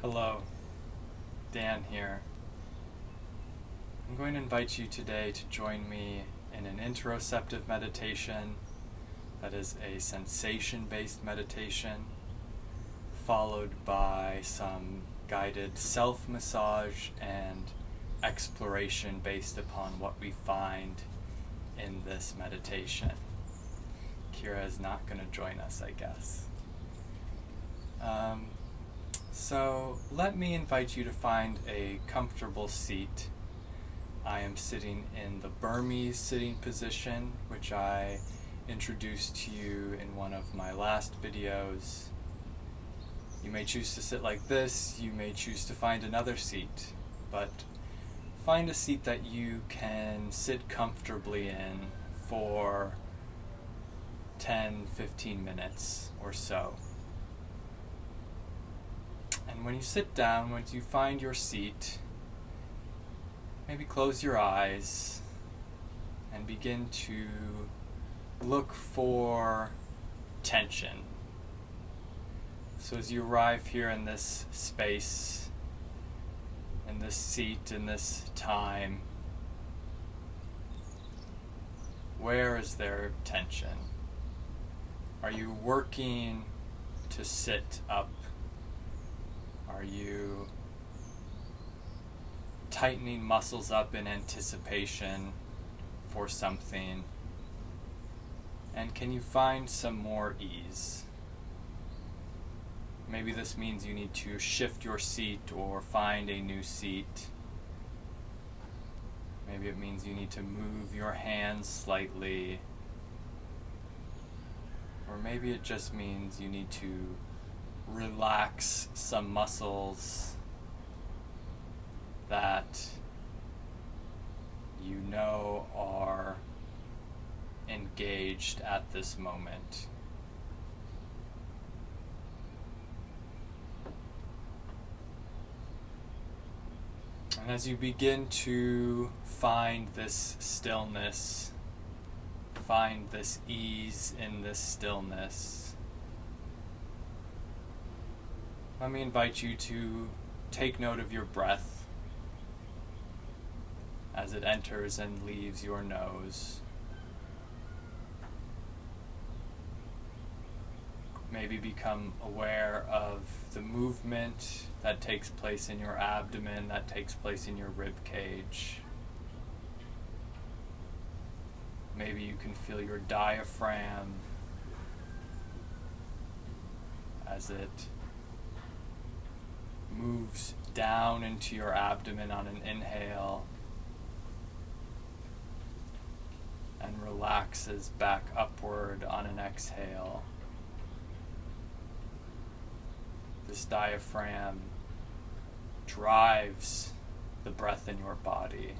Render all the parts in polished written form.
Hello, Dan here. I'm going to invite you today to join me in an interoceptive meditation that is a sensation-based meditation, followed by some guided self-massage and exploration based upon what we find in this meditation. Kira is not going to join us, I guess. So let me invite you to find a comfortable seat. I am sitting in the Burmese sitting position, which I introduced to you in one of my last videos. You may choose to sit like this, you may choose to find another seat, but find a seat that you can sit comfortably in for 10-15 minutes or so. And when you sit down, once you find your seat, maybe close your eyes and begin to look for tension. So as you arrive here in this space, in this seat, in this time, where is there tension? Are you working to sit up? Are you tightening muscles up in anticipation for something? And can you find some more ease? Maybe this means you need to shift your seat or find a new seat. Maybe it means you need to move your hands slightly. Or maybe it just means you need to relax some muscles that you know are engaged at this moment. And as you begin to find this stillness, find this ease in this stillness, let me invite you to take note of your breath as it enters and leaves your nose. Maybe become aware of the movement that takes place in your abdomen, that takes place in your rib cage. Maybe you can feel your diaphragm as it moves down into your abdomen on an inhale and relaxes back upward on an exhale. This diaphragm drives the breath in your body.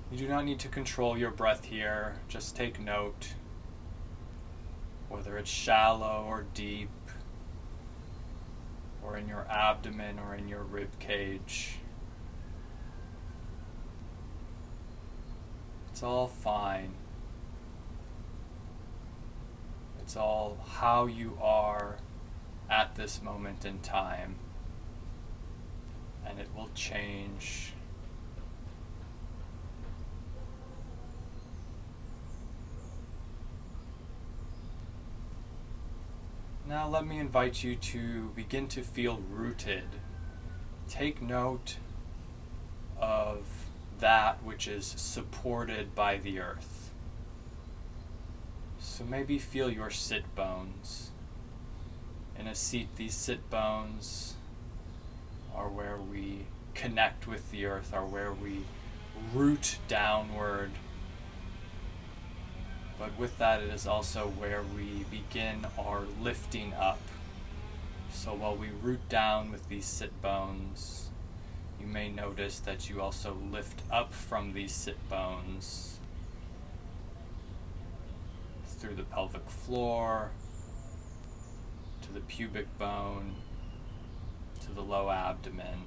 You do not need to control your breath here. Just take note, whether it's shallow or deep, or in your abdomen or in your rib cage. It's all fine. It's all how you are at this moment in time, and it will change. Now let me invite you to begin to feel rooted. Take note of that which is supported by the earth. So maybe feel your sit bones. In a seat, these sit bones are where we connect with the earth, are where we root downward. But with that, it is also where we begin our lifting up. So while we root down with these sit bones, you may notice that you also lift up from these sit bones through the pelvic floor, to the pubic bone, to the low abdomen.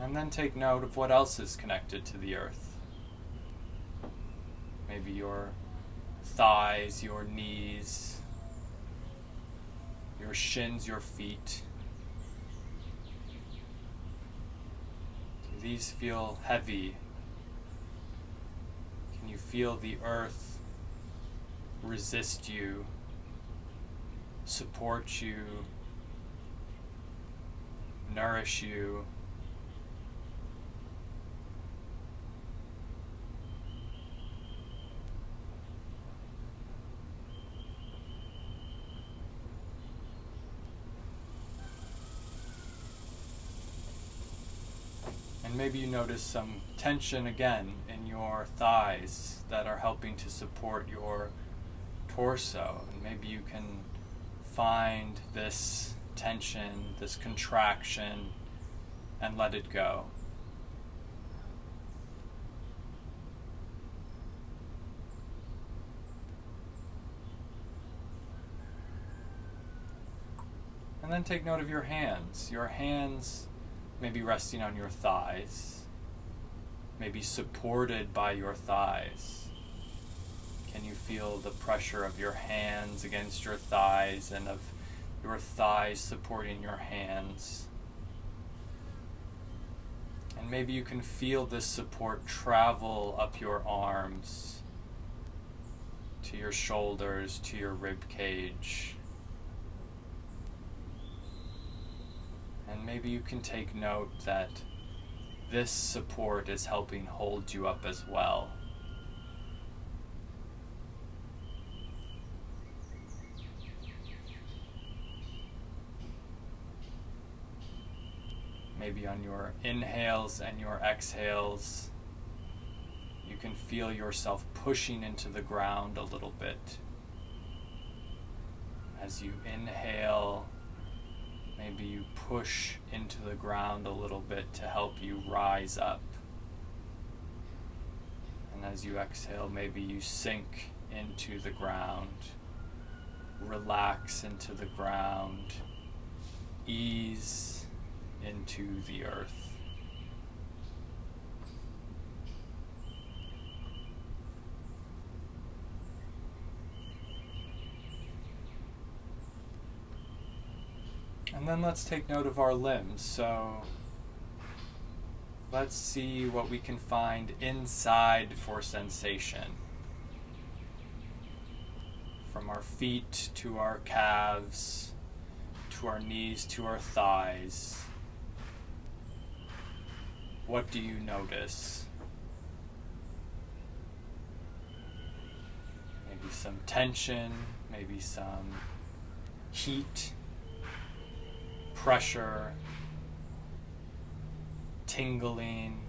And then take note of what else is connected to the earth. Maybe your thighs, your knees, your shins, your feet. Do these feel heavy? Can you feel the earth resist you, support you, nourish you? And maybe you notice some tension again in your thighs that are helping to support your torso. And maybe you can find this tension, this contraction, and let it go. And then take note of your hands. Your hands maybe resting on your thighs, maybe supported by your thighs. Can you feel the pressure of your hands against your thighs and of your thighs supporting your hands? And maybe you can feel this support travel up your arms, to your shoulders, to your rib cage. And maybe you can take note that this support is helping hold you up as well. Maybe on your inhales and your exhales, you can feel yourself pushing into the ground a little bit. As you inhale, maybe you push into the ground a little bit to help you rise up. And as you exhale, maybe you sink into the ground, relax into the ground, ease into the earth. And then let's take note of our limbs. So let's see what we can find inside for sensation. From our feet to our calves, to our knees, to our thighs. What do you notice? Maybe some tension, maybe some heat, pressure, tingling.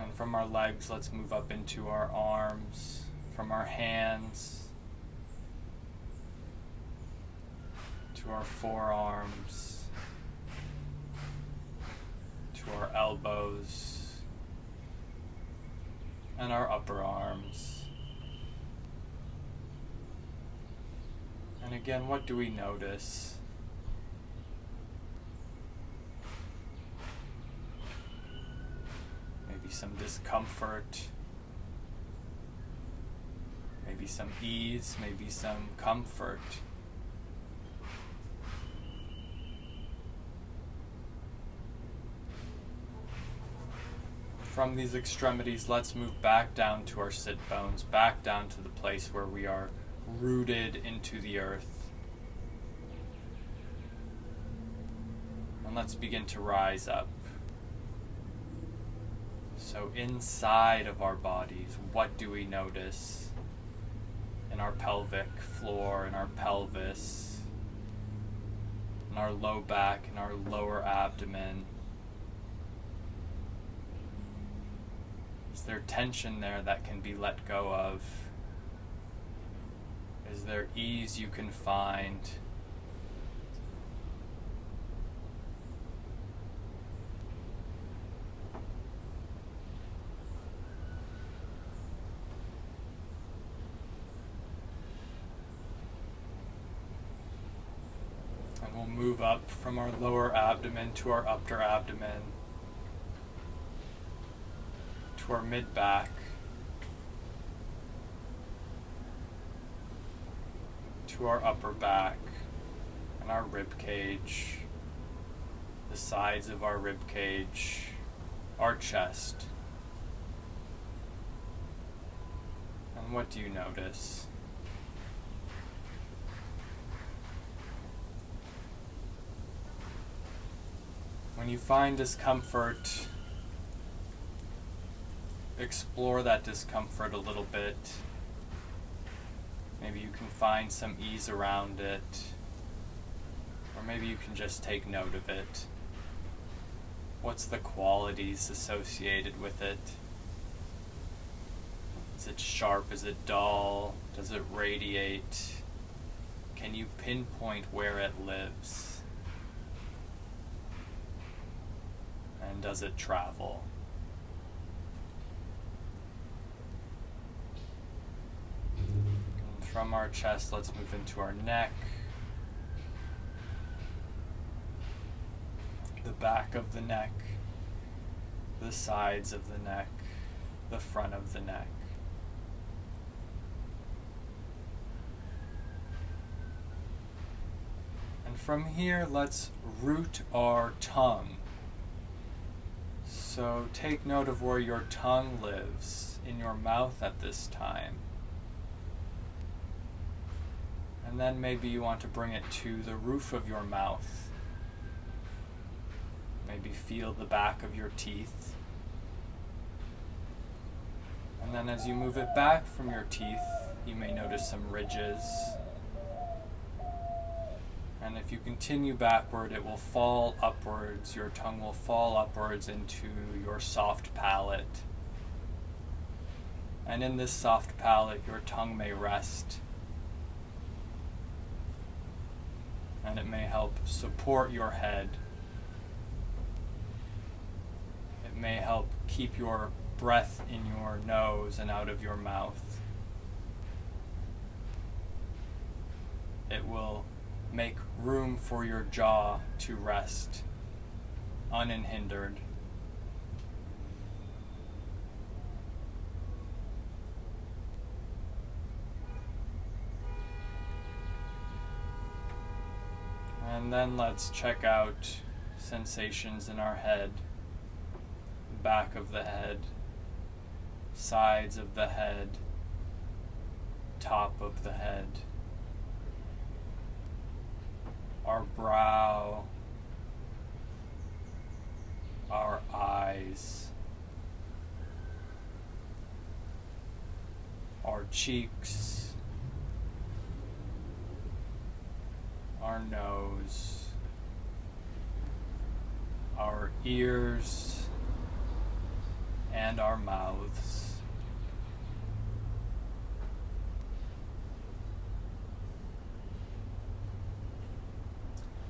And from our legs, let's move up into our arms, from our hands to our forearms, to our elbows, and our upper arms. And again, what do we notice? Maybe some discomfort, maybe some ease, maybe some comfort. From these extremities, let's move back down to our sit bones, back down to the place where we are rooted into the earth. And let's begin to rise up. So inside of our bodies, what do we notice? In our pelvic floor, in our pelvis, in our low back, in our lower abdomen. Is there tension there that can be let go of? Is there ease you can find? we'll move up from our lower abdomen to our upper abdomen, to our mid-back, to our upper back, and our rib cage, the sides of our rib cage, our chest. And what do you notice? When you find discomfort, explore that discomfort a little bit. Maybe you can find some ease around it, or maybe you can just take note of it. What's the qualities associated with it? Is it sharp? Is it dull? Does it radiate? Can you pinpoint where it lives? And does it travel? And from our chest, let's move into our neck, the back of the neck, the sides of the neck, the front of the neck. And from here, let's root our tongue. So take note of where your tongue lives in your mouth at this time. And then maybe you want to bring it to the roof of your mouth. Maybe feel the back of your teeth. And then as you move it back from your teeth, you may notice some ridges. And if you continue backward, it will fall upwards. Your tongue will fall upwards into your soft palate. And in this soft palate, your tongue may rest. And it may help support your head. It may help keep your breath in your nose and out of your mouth. It will make room for your jaw to rest unhindered. And then let's check out sensations in our head, back of the head, sides of the head, top of the head, our brow, our eyes, our cheeks, our nose, our ears, and our mouths.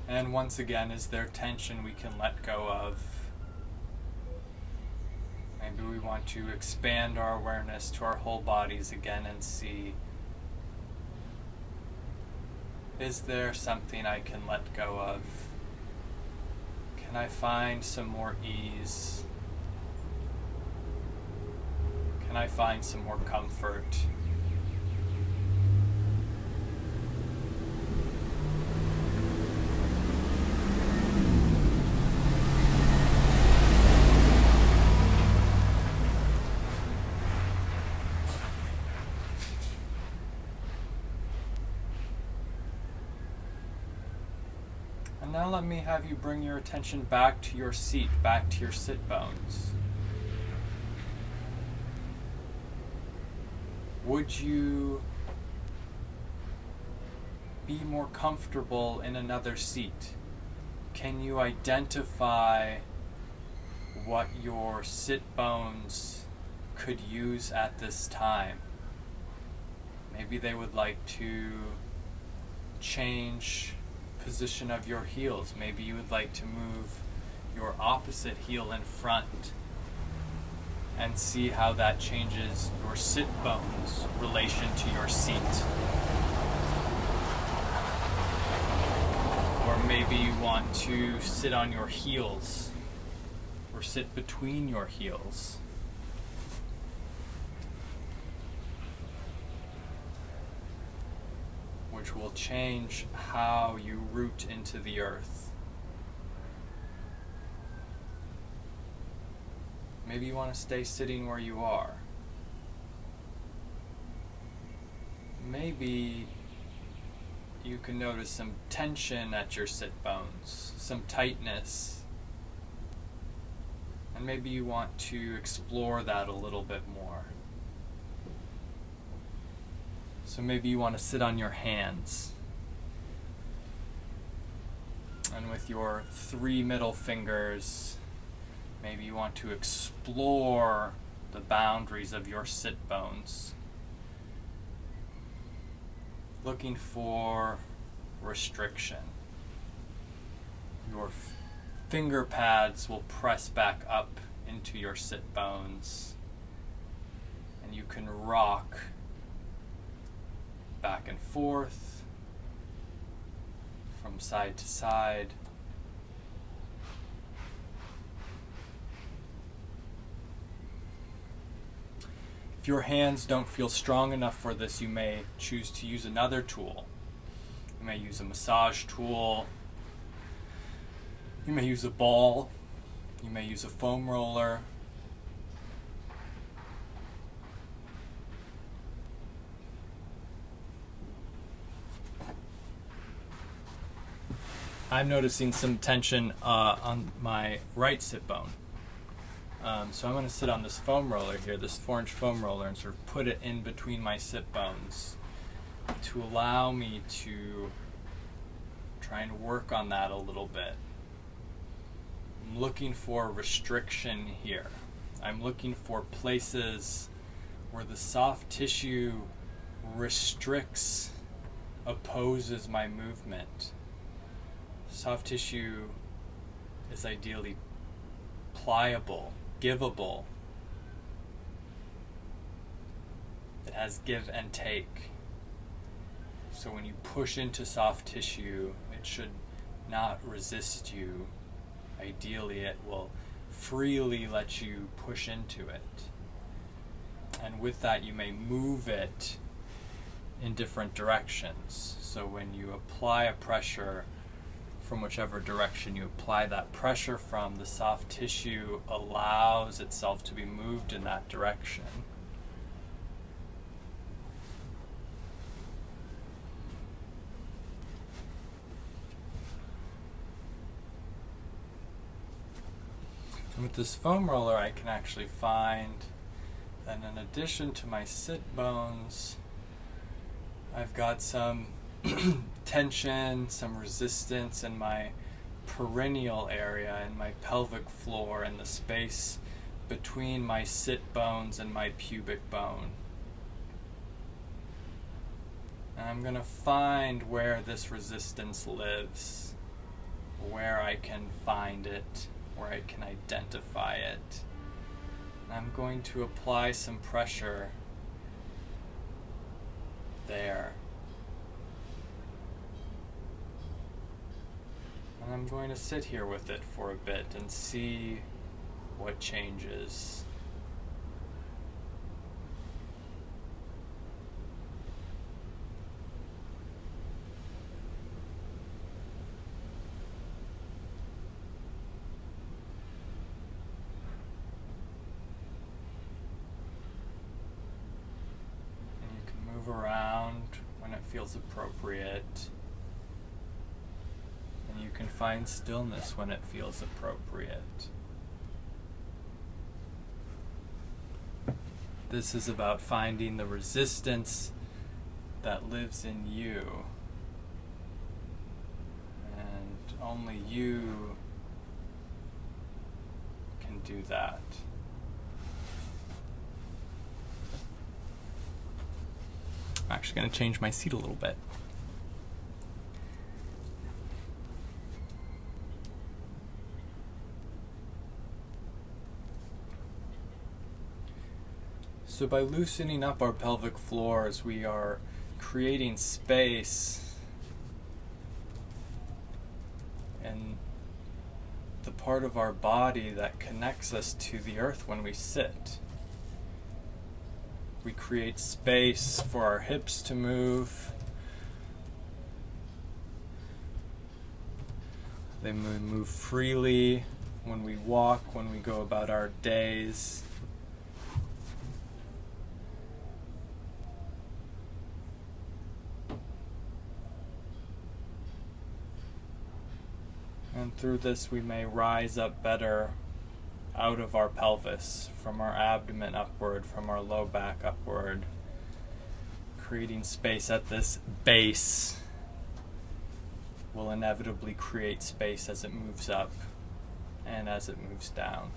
And once again, is there tension we can let go of? Maybe we want to expand our awareness to our whole bodies again and see, is there something I can let go of? Can I find some more ease? Can I find some more comfort? And now let me have you bring your attention back to your seat, back to your sit bones. Would you be more comfortable in another seat? Can you identify what your sit bones could use at this time? Maybe they would like to change position of your heels. Maybe you would like to move your opposite heel in front and see how that changes your sit bones relation to your seat. Or Or maybe you want to sit on your heels or sit between your heels. Which will change how you root into the earth. Maybe you want to stay sitting where you are. Maybe you can notice some tension at your sit bones, some tightness. And maybe you want to explore that a little bit more. So maybe you want to sit on your hands. And with your 3 middle fingers, maybe you want to explore the boundaries of your sit bones. Looking for restriction. Your finger pads will press back up into your sit bones, and you can rock back and forth, from side to side. If your hands don't feel strong enough for this, you may choose to use another tool. You may use a massage tool. You may use a ball. You may use a foam roller. I'm noticing some tension on my right sit bone. So I'm going to sit on this foam roller here, this 4-inch foam roller, and sort of put it in between my sit bones to allow me to try and work on that a little bit. I'm looking for restriction here. I'm looking for places where the soft tissue restricts, opposes my movement. Soft tissue is ideally pliable, givable. It has give and take. So when you push into soft tissue, it should not resist you. Ideally, it will freely let you push into it. And with that, you may move it in different directions. So when you apply a pressure, from whichever direction you apply that pressure from, the soft tissue allows itself to be moved in that direction. And with this foam roller, I can actually find that in addition to my sit bones, I've got some tension, some resistance in my perineal area, in my pelvic floor, in the space between my sit bones and my pubic bone. And I'm going to find where this resistance lives, where I can find it, where I can identify it. And I'm going to apply some pressure there. And I'm going to sit here with it for a bit and see what changes. And you can move around when it feels appropriate. And you can find stillness when it feels appropriate. This is about finding the resistance that lives in you. And only you can do that. I'm actually going to change my seat a little bit. So by loosening up our pelvic floors, we are creating space part of our body that connects us to the earth when we sit. We create space for our hips to move. They move freely when we walk, when we go about our days. And through this we may rise up better out of our pelvis, from our abdomen upward, from our low back upward, creating space at this base will inevitably create space as it moves up and as it moves down.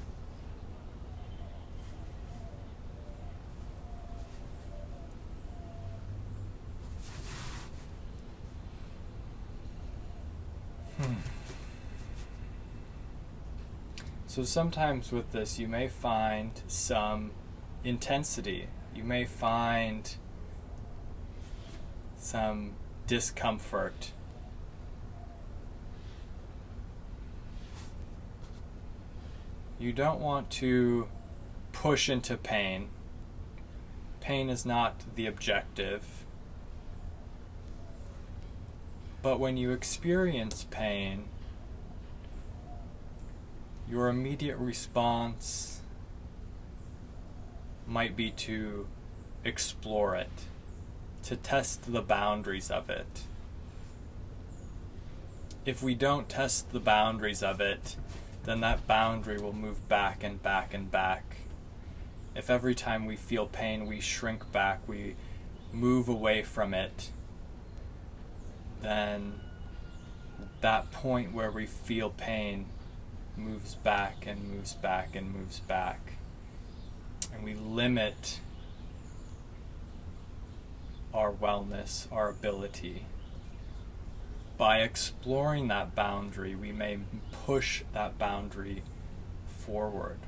So sometimes with this you may find some intensity. You may find some discomfort. You don't want to push into pain. Pain is not the objective. But when you experience pain, your immediate response might be to explore it, to test the boundaries of it. If we don't test the boundaries of it, then that boundary will move back and back and back. If every time we feel pain we shrink back, we move away from it, then that point where we feel pain moves back and moves back and moves back. And we limit our wellness, our ability. By exploring that boundary, we may push that boundary forward.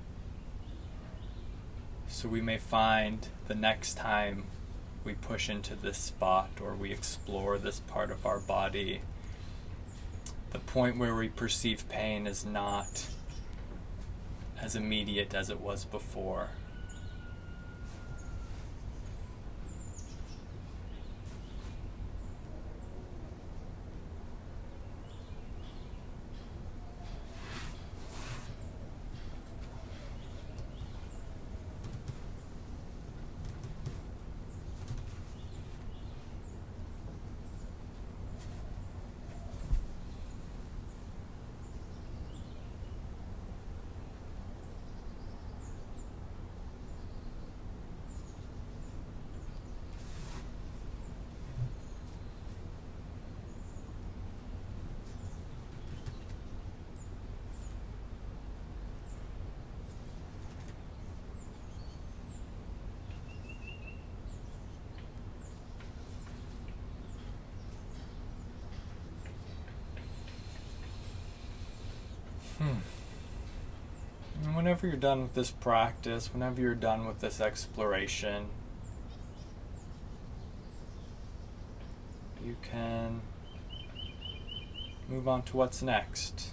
So we may find the next time we push into this spot or we explore this part of our body, the point where we perceive pain is not as immediate as it was before. And whenever you're done with this practice, whenever you're done with this exploration, you can move on to what's next.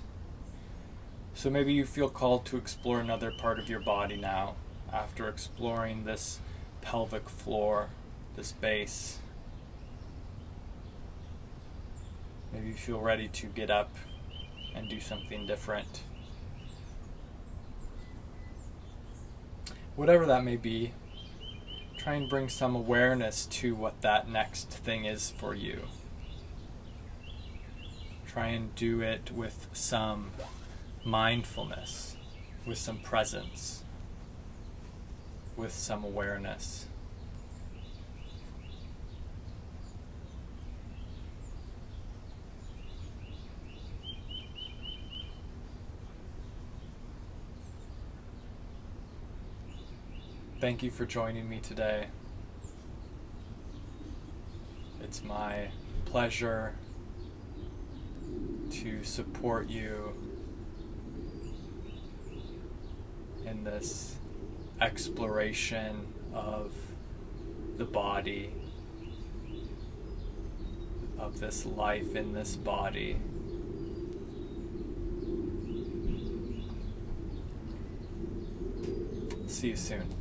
So maybe you feel called to explore another part of your body now, after exploring this pelvic floor, this base. Maybe you feel ready to get up and do something different. Whatever that may be, try and bring some awareness to what that next thing is for you. Try and do it with some mindfulness, with some presence, with some awareness. Thank you for joining me today. It's my pleasure to support you in this exploration of the body, of this life in this body. See you soon.